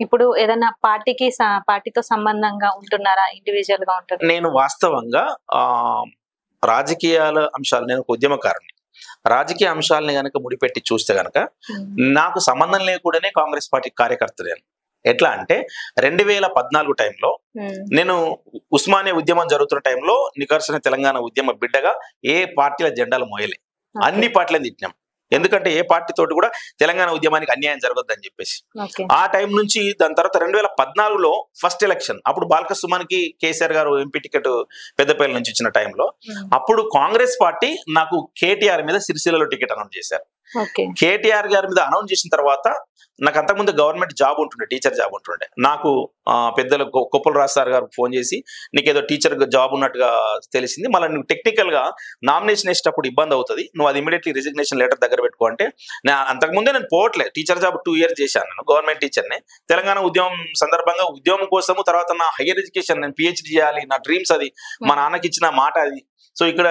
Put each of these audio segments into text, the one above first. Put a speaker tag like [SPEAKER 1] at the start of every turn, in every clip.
[SPEAKER 1] ఇప్పుడు ఏదైనా పార్టీతో సంబంధంగా ఉంటున్నారా, ఇండివిజువల్ గా ఉంటున్నారా?
[SPEAKER 2] నేను వాస్తవంగా రాజకీయాల అంశాలు, నేను ఒక ఉద్యమకారుని, రాజకీయ అంశాలని గనక ముడిపెట్టి చూస్తే గనక నాకు సంబంధం లేకుండానే కాంగ్రెస్ పార్టీ కార్యకర్త నేను. ఎట్లా అంటే 2014 టైంలో నేను ఉస్మానియా ఉద్యమం జరుగుతున్న టైంలో నికర్షణ తెలంగాణ ఉద్యమ బిడ్డగా ఏ పార్టీల జెండాలు మోయలే, అన్ని పార్టీలను తిట్టినాం. ఎందుకంటే ఏ పార్టీ తోటి కూడా తెలంగాణ ఉద్యమానికి అన్యాయం జరగద్దని చెప్పేసి. ఆ టైం నుంచి దాని తర్వాత 2014లో ఫస్ట్ ఎలక్షన్, అప్పుడు బాల్క సుమన్కి కేసీఆర్ గారు ఎంపీ టికెట్ పెద్దపల్లి నుంచి ఇచ్చిన టైంలో అప్పుడు కాంగ్రెస్ పార్టీ నాకు కేటీఆర్ మీద సిరిసిల్లలో టికెట్ అనౌన్స్ చేశారు. కేటీఆర్ గారి మీద అనౌన్స్ చేసిన తర్వాత నాకు అంతకుముందు గవర్నమెంట్ జాబ్ ఉంటుండే, టీచర్ జాబ్ ఉంటుండే. నాకు పెద్దలు కొప్పుల రాజ్ సార్ గారు ఫోన్ చేసి నీకు ఏదో టీచర్ జాబ్ ఉన్నట్టుగా తెలిసింది, మళ్ళీ నువ్వు టెక్నికల్ గా నామినేషన్ వేసేటప్పుడు ఇబ్బంది అవుతుంది, నువ్వు అది ఇమీడియట్లీ రిజిగ్నేషన్ లెటర్ దగ్గర పెట్టుకో అంటే, అంతకుముందే నేను పోవట్లేదు, టీచర్ జాబ్ 2 years చేశాను, నేను గవర్నమెంట్ టీచర్ని. తెలంగాణ ఉద్యమం సందర్భంగా ఉద్యమం కోసము, తర్వాత నా హైయర్ ఎడ్యుకేషన్, నేను PhD చేయాలి, నా డ్రీమ్స్ అది, మా నాన్నకి ఇచ్చిన మాట అది. సో ఇక్కడ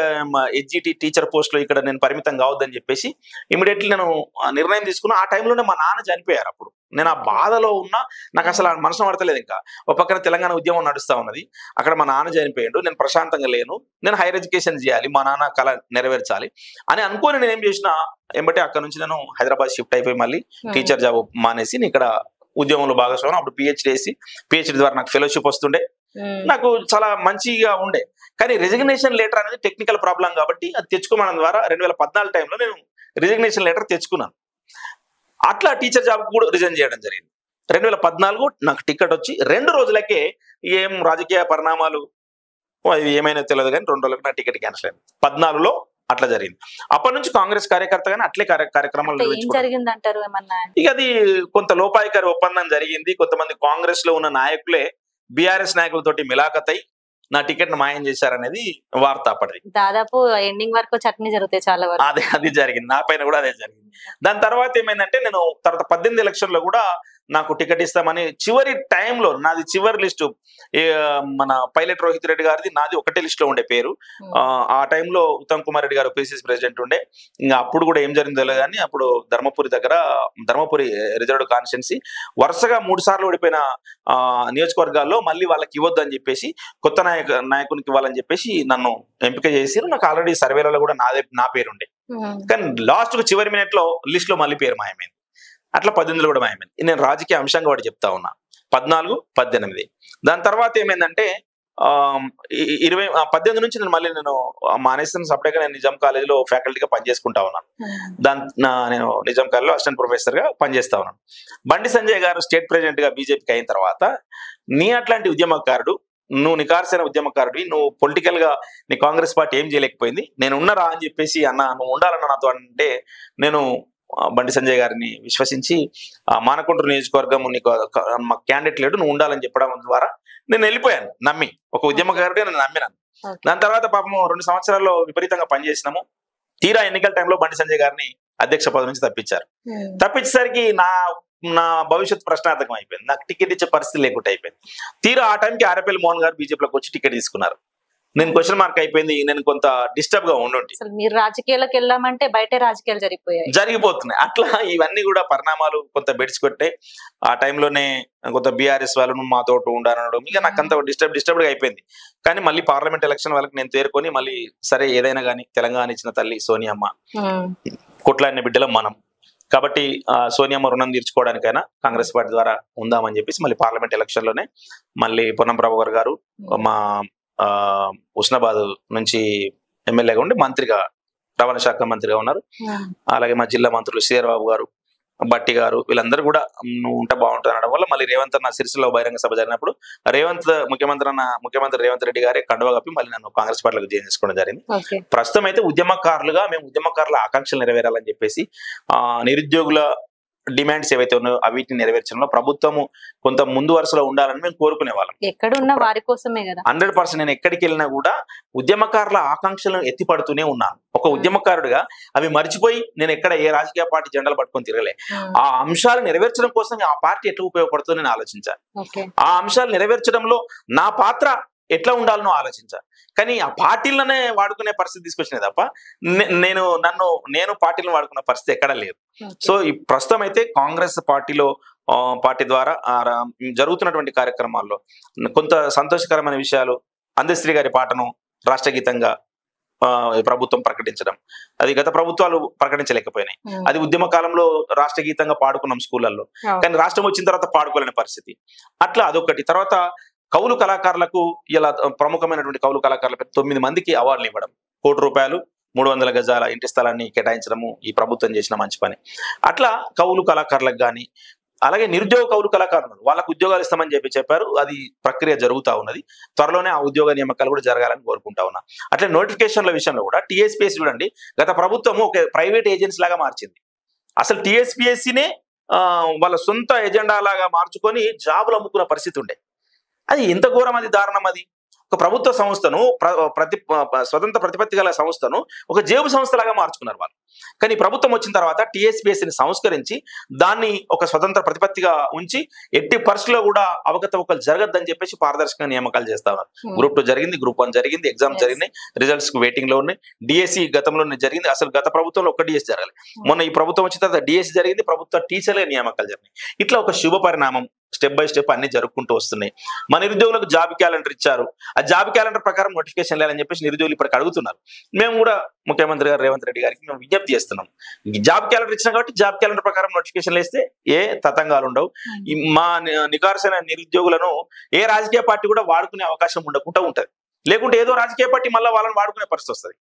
[SPEAKER 2] HGT టీచర్ పోస్ట్ లో ఇక్కడ నేను పరిమితం కావద్దని చెప్పేసి ఇమీడియట్లీ నేను నిర్ణయం తీసుకున్నా. ఆ టైంలోనే మా నాన్న చనిపోయారు. అప్పుడు నేను ఆ బాధలో ఉన్నా, నాకు అసలు మనసు పడతలేదు. ఇంకా ఒక పక్కన తెలంగాణ ఉద్యమం నడుస్తా ఉన్నది, అక్కడ మా నాన్న చనిపోయాడు, నేను ప్రశాంతంగా లేను, నేను హైయర్ ఎడ్యుకేషన్ చేయాలి, మా నాన్న కళ నెరవేర్చాలి అని అనుకోని నేను ఏం చేసిన, ఏమంటే అక్కడ నుంచి నేను హైదరాబాద్ షిఫ్ట్ అయిపోయి మళ్ళీ టీచర్ జాబ్ మానేసి ఇక్కడ ఉద్యమంలో భాగస్వామ్యం. అప్పుడు PhD చేసి, PhD ద్వారా నాకు ఫెలోషిప్ వస్తుండే, నాకు చాలా మంచిగా ఉండే. కానీ రిజిగ్నేషన్ లెటర్ అనేది టెక్నికల్ ప్రాబ్లం కాబట్టి అది తెచ్చుకోవడం ద్వారా 2014 టైంలో నేను రిజిగ్నేషన్ లెటర్ తెచ్చుకున్నాను. అట్లా టీచర్ జాబ్ కూడా రిజైన్ చేయడం జరిగింది. 2014 నాకు టికెట్ వచ్చి 2 రోజులకే ఏం రాజకీయ పరిణామాలు ఏమైనా తెలియదు కానీ 2 రోజులకు నా టికెట్ క్యాన్సిల్ అయింది. 14లో అట్లా జరిగింది. అప్పటి నుంచి కాంగ్రెస్ కార్యకర్తగానే అట్లే కార్యక్రమాలు
[SPEAKER 1] జరిగిందంటారు.
[SPEAKER 2] ఇక అది కొంత లోపాయికారి ఒప్పందం జరిగింది. కొంతమంది కాంగ్రెస్ లో ఉన్న నాయకులే BRS నాయకులతోటి మిలాఖతై నా టికెట్ మాయం చేశారనేది వార్త. అప్పటిది
[SPEAKER 1] దాదాపు ఎండింగ్ వరకు చట్నీ జరుగుతాయి చాలా వరకు.
[SPEAKER 2] అది జరిగింది, నా పైన కూడా అదే జరిగింది. దాని తర్వాత ఏమైందంటే, నేను తర్వాత 18 ఎలక్షన్ లో కూడా నాకు టికెట్ ఇస్తామని చివరి టైంలో, నాది చివరి లిస్టు, మన పైలట్ రోహిత్ రెడ్డి గారిది నాది ఒకటే లిస్ట్ లో ఉండే పేరు. ఆ టైంలో ఉత్తమ్ కుమార్ రెడ్డి గారు PCC ప్రెసిడెంట్ ఉండే. ఇంకా అప్పుడు కూడా ఏం జరిగిందో తెలియదు కానీ అప్పుడు ధర్మపురి రిజర్వ్డ్ కాన్స్టిట్యున్సీ వరుసగా 3 సార్లు ఓడిపోయిన నియోజకవర్గాల్లో మళ్ళీ వాళ్ళకి ఇవ్వద్దు అని చెప్పేసి, కొత్త నాయకునికి ఇవ్వాలని చెప్పేసి నన్ను ఎంపిక చేసి, నాకు ఆల్రెడీ సర్వేలలో కూడా నా పేరు ఉండే. కానీ లాస్ట్ కు చివరి మినిట్ లో లిస్ట్ లో మళ్ళీ పేరు మాయమైంది. అట్లా 18లో కూడా మాయమైంది. నేను రాజకీయ అంశంగా వాడు చెప్తా ఉన్నా. 14, 18 దాని తర్వాత ఏమైందంటే 18 నుంచి నేను మానేసిన సపరేట్గా నేను నిజాం కాలేజీలో ఫ్యాకల్టీగా పనిచేసుకుంటా ఉన్నాను. నేను నిజాం కాలేజీలో అసిస్టెంట్ ప్రొఫెసర్ గా పనిచేస్తా ఉన్నాను. బండి సంజయ్ గారు స్టేట్ ప్రెసిడెంట్ గా బీజేపీకి అయిన తర్వాత, నీ అట్లాంటి ఉద్యమకారుడు, నువ్వు నికార్సైన ఉద్యమకారుడివి, నువ్వు పొలిటికల్ గా నీ కాంగ్రెస్ పార్టీ ఏం చేయలేకపోయింది, నేను ఉన్నరా అని చెప్పేసి అన్న, నువ్వు ఉండాలన్న నాతో అంటే, నేను బండి సంజయ్ గారిని విశ్వసించి మానకొండూరు నియోజకవర్గం నీకు మా క్యాండిడేట్ లేడు, నువ్వు ఉండాలని చెప్పడం ద్వారా నేను వెళ్ళిపోయాను. నమ్మి, ఒక ఉద్యమకారుడిగా నేను నమ్మినాను. దాని తర్వాత పాపం 2 సంవత్సరాల్లో విపరీతంగా పనిచేసినాము. తీరా ఎన్నికల టైంలో బండి సంజయ్ గారిని అధ్యక్ష పదవి నుంచి తప్పించారు. తప్పించేసరికి నా భవిష్యత్ ప్రశ్నార్థకం అయిపోయింది. నాకు టికెట్ ఇచ్చే పరిస్థితి లేకుండా అయిపోయింది. తీరా ఆ టైంకి ఆర్ఎపల్లి మోహన్ గారు బీజేపీలోకి వచ్చి టికెట్ తీసుకున్నారు. నేను క్వశ్చన్ మార్క్ అయిపోయింది, నేను కొంత డిస్టర్బ్ గా ఉండుంటి.
[SPEAKER 1] మీరు రాజకీయాలకు వెళ్దామంటే బయట రాజకీయాలు
[SPEAKER 2] జరిగిపోతున్నాయి. అట్లా ఇవన్నీ కూడా పరిణామాలు కొంత బెడిచికొట్టే. ఆ టైంలోనే కొంత BRS వాళ్ళను మాతో ఉండాలనడం, ఇక నాకు అంత డిస్టర్బ్డ్ గా అయిపోయింది. కానీ మళ్ళీ పార్లమెంట్ ఎలక్షన్ వాళ్ళకి నేను తేరుకొని మళ్ళీ సరే ఏదైనా కానీ తెలంగాణ ఇచ్చిన తల్లి సోనియమ్మ, కొట్లాడిన బిడ్డలం మనం కాబట్టి సోనియమ్మ రుణం తీర్చుకోవడానికైనా కాంగ్రెస్ పార్టీ ద్వారా ఉందామని చెప్పేసి మళ్ళీ పార్లమెంట్ ఎలక్షన్ లోనే మళ్ళీ పొన్నం ప్రభాకర్ గారు మా హుస్నాబాద్ నుంచి ఎమ్మెల్యేగా ఉండి మంత్రిగా, రవాణా శాఖ మంత్రిగా ఉన్నారు. అలాగే మా జిల్లా మంత్రులు శ్రీరాబాబు గారు, బట్టి గారు, వీళ్ళందరూ కూడా నువ్వు ఉంటే బాగుంటుంది అనడం వల్ల మళ్ళీ రేవంత్ అన్న సిరిసిల్ల బహిరంగ సభ జరిగినప్పుడు ముఖ్యమంత్రి రేవంత్ రెడ్డి గారే కండువా కప్పి మళ్ళీ నన్ను కాంగ్రెస్ పార్టీలకు జాయిన్ చేసుకోవడం జరిగింది. ప్రస్తుతం అయితే మేము ఉద్యమకారుల ఆకాంక్షలు నెరవేరాలని చెప్పేసి, నిరుద్యోగుల డిమాండ్స్ ఏవైతే ఉన్నాయో వీటిని నెరవేర్చడంలో ప్రభుత్వము కొంత ముందు వరుసలో ఉండాలని మేము కోరుకునే వాళ్ళం.
[SPEAKER 1] ఎక్కడున్నా వారి కోసమే కదా.
[SPEAKER 2] 100% నేను ఎక్కడికి వెళ్ళినా కూడా ఉద్యమకారుల ఆకాంక్షలను ఎత్తిపడుతూనే ఉన్నాను. ఒక ఉద్యమకారుడిగా అవి మర్చిపోయి నేను ఎక్కడ ఏ రాజకీయ పార్టీ జెండాలు పట్టుకొని తిరగలే. ఆ అంశాలు నెరవేర్చడం కోసం ఆ పార్టీ ఎట్లా ఉపయోగపడుతుందో నేను ఆలోచించాను. ఆ అంశాలు నెరవేర్చడంలో నా పాత్ర ఎట్లా ఉండాలనో ఆలోచించాను. కానీ ఆ పార్టీలనే వాడుకునే పరిస్థితి తీసుకొచ్చినాయి తప్ప నేను పార్టీలను వాడుకున్న పరిస్థితి ఎక్కడా లేదు. సో ఈ ప్రస్తుతం అయితే కాంగ్రెస్ పార్టీలో పార్టీ ద్వారా జరుగుతున్నటువంటి కార్యక్రమాల్లో కొంత సంతోషకరమైన విషయాలు, అందశ్రీ గారి పాటను రాష్ట్ర గీతంగా ప్రభుత్వం ప్రకటించడం, అది గత ప్రభుత్వాలు ప్రకటించలేకపోయినాయి. అది ఉద్యమ కాలంలో రాష్ట్ర గీతంగా పాడుకున్నాం స్కూళ్ళల్లో, కానీ రాష్ట్రం వచ్చిన తర్వాత పాడుకోలేని పరిస్థితి. అట్లా అదొకటి. తర్వాత కౌలు కళాకారులకు ఇలా ప్రముఖమైనటువంటి కౌలు కళాకారులకు 9 మందికి అవార్డులు ఇవ్వడం, ₹1,00,00,000 300 గజాల ఇంటి స్థలాన్ని కేటాయించడము ఈ ప్రభుత్వం చేసిన మంచి పని. అట్లా కౌలు కళాకారులకు కానీ, అలాగే నిరుద్యోగ కౌలు కళాకారులు వాళ్ళకు ఉద్యోగాలు ఇస్తామని చెప్పారు. అది ప్రక్రియ జరుగుతూ ఉన్నది. త్వరలోనే ఆ ఉద్యోగ నియామకాలు కూడా జరగాలని కోరుకుంటా ఉన్నా. అట్లే నోటిఫికేషన్ల విషయంలో కూడా టీఎస్పీఎస్సీ చూడండి, గత ప్రభుత్వం ఒక ప్రైవేట్ ఏజెన్సీ లాగా మార్చింది. అసలు టీఎస్పీఎస్సీనే వాళ్ళ సొంత ఎజెండా లాగా మార్చుకొని జాబులు అమ్ముకున్న పరిస్థితి ఉండే. అది ఎంత ఘోరం, అది దారుణం. అది ఒక ప్రభుత్వ సంస్థను, స్వతంత్ర ప్రతిపత్తి గల సంస్థను ఒక జేబు సంస్థలాగా మార్చుకున్నారు వాళ్ళు. కానీ ప్రభుత్వం వచ్చిన తర్వాత టీఎస్పీఎస్సీని సంస్కరించి దాన్ని ఒక స్వతంత్ర ప్రతిపత్తిగా ఉంచి ఎట్టి పరిస్థితుల్లో కూడా అవకతవకలు జరగద్దని చెప్పేసి పారదర్శకంగా నియామకాలు చేస్తా ఉన్నారు. Group 2 జరిగింది, Group 1 జరిగింది, ఎగ్జామ్ జరిగినాయి, రిజల్ట్స్ వెయిటింగ్ లో ఉన్నాయి. డిఎస్సి గతంలోనే జరిగింది. అసలు గత ప్రభుత్వంలో ఒక్క డిఎస్సి జరగాలి. మొన్న ఈ ప్రభుత్వం వచ్చిన తర్వాత డిఎస్సి జరిగింది, ప్రభుత్వ టీచర్లే నియామకాలు జరిగినాయి. ఇట్లా ఒక శుభ పరిణామం స్టెప్ బై స్టెప్ అన్ని జరుపుకుంటూ వస్తున్నాయి. మన నిరుద్యోగులకు జాబ్ క్యాలెండర్ ఇచ్చారు. ఆ జాబ్ క్యాలెండర్ ప్రకారం నోటిఫికేషన్ లేదని చెప్పేసి నిరుద్యోగులు ఇప్పటికి అడుగుతున్నారు. మేము కూడా ముఖ్యమంత్రి గారు రేవంత్ రెడ్డి గారికి మేము విజ్ఞప్తి చేస్తున్నాం. జాబ్ క్యాలెండర్ ఇచ్చినా కాబట్టి జాబ్ క్యాలెండర్ ప్రకారం నోటిఫికేషన్ వేస్తే ఏ తతంగాలు ఉండవు. మా నికార్సైన నిరుద్యోగులను ఏ రాజకీయ పార్టీ కూడా వాడుకునే అవకాశం ఉండకుండా ఉంటది. లేకుంటే ఏదో రాజకీయ పార్టీ మళ్ళీ వాళ్ళని వాడుకునే పరిస్థితి వస్తుంది.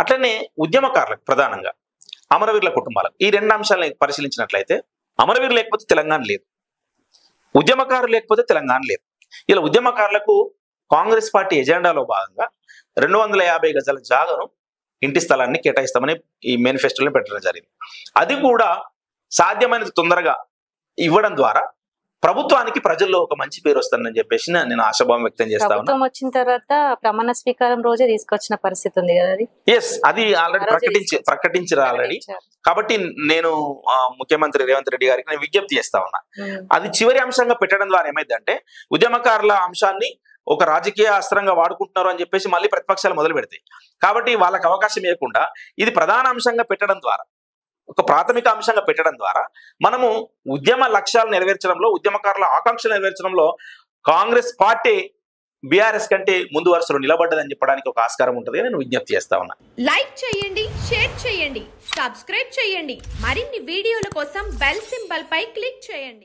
[SPEAKER 2] అట్లనే ఉద్యమకారులకు, ప్రధానంగా అమరవీరుల కుటుంబాలకు ఈ 2 అంశాలను పరిశీలించినట్లయితే, అమరవీరులు లేకపోతే తెలంగాణ లేదు, ఉద్యమకారులు లేకపోతే తెలంగాణ లేదు. ఇలా ఉద్యమకారులకు కాంగ్రెస్ పార్టీ ఎజెండాలో భాగంగా 250 గజాల జాగను, ఇంటి స్థలాన్ని కేటాయిస్తామని ఈ మేనిఫెస్టోలో పెట్టడం జరిగింది. అది కూడా సాధ్యమైనంత తొందరగా ఇవ్వడం ద్వారా ప్రభుత్వానికి ప్రజల్లో ఒక మంచి పేరు వస్తుందని చెప్పేసి నేను ఆశాభావం వ్యక్తం చేస్తా ఉన్నా.
[SPEAKER 1] ప్రభుత్వం వచ్చిన తర్వాత ప్రమాణ స్వీకారం రోజే తీసుకొచ్చిన పరిస్థితి ఉంది కదా.
[SPEAKER 2] అది ఆల్రెడీ ప్రకటించారు ఆల్రెడీ. కాబట్టి నేను ముఖ్యమంత్రి రేవంత్ రెడ్డి గారికి నేను విజ్ఞప్తి చేస్తా ఉన్నా. అది చివరి అంశంగా పెట్టడం ద్వారా ఏమైందంటే, ఉద్యమకారుల అంశాన్ని ఒక రాజకీయ అస్త్రంగా వాడుకుంటున్నారు అని చెప్పేసి మళ్ళీ ప్రతిపక్షాలు మొదలు పెడతాయి. కాబట్టి వాళ్ళకి అవకాశం ఇవ్వకుండా ఇది ప్రధాన అంశంగా పెట్టడం ద్వారా, ఒక ప్రాథమిక అంశంగా పెట్టడం ద్వారా మనము ఉద్యమ లక్ష్యాలు నెరవేర్చడంలో, ఉద్యమకారుల ఆకాంక్షలు నెరవేర్చడంలో కాంగ్రెస్ పార్టీ బీఆర్ఎస్ కంటే ముందు వరుసలో నిలబడ్డదని చెప్పడానికి ఒక ఆస్కారం ఉంటుంది. నేను విజ్ఞప్తి చేస్తా ఉన్నా.
[SPEAKER 3] లైక్ చేయండి, షేర్ చేయండి, సబ్స్క్రైబ్ చేయండి. మరిన్ని వీడియోల కోసం బెల్ సింబల్ పై క్లిక్ చేయండి.